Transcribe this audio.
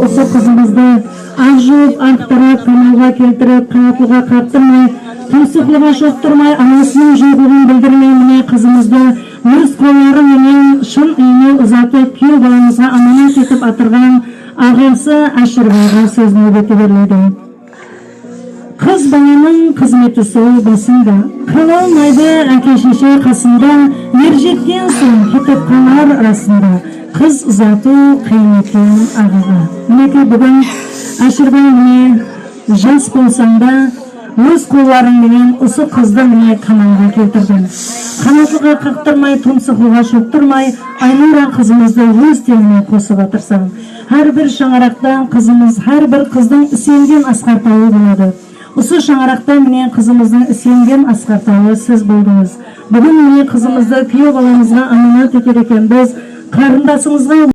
Осы қызымызды ақ жуып, ақтырып, қамалға келтіріп, қанатылға қаптырмай, тұмсықлыға шоқтырмай, анасының жоғылығын білдірмей, міне қызымызды өз қолдары менен шын үйіне ұзатып, күйеу баламызға аманат етіп атырған ағасы Әшірбайға сөз нөбеті беріледі. Қыз баланың қызметі сол басында, қала алмайды әке шеше қасында, ер жеткен соң кетіп қалар арасында, қыз ұзату қиын екен ағаға. Мінекей бүгін Әшірбай міне жас болсаң да, өз қолдарыңменен осы қызды міне қамалға келтірдің. Қанатыға қақтырмай, тұмсығуға шоқтырмай, Айнұра қызымызды өз теңіне қосып атырсаң. Әрбір шаңырақтан қызымыз, әрбір қыздың сенген асқартауы болады. Осы шаңырақта міне қызымыздың сенген асқартауы сіз болдыңыз. Бүгін міне қызымызды күйеу баламызға аманат етер екенбіз. Қарындасыңызға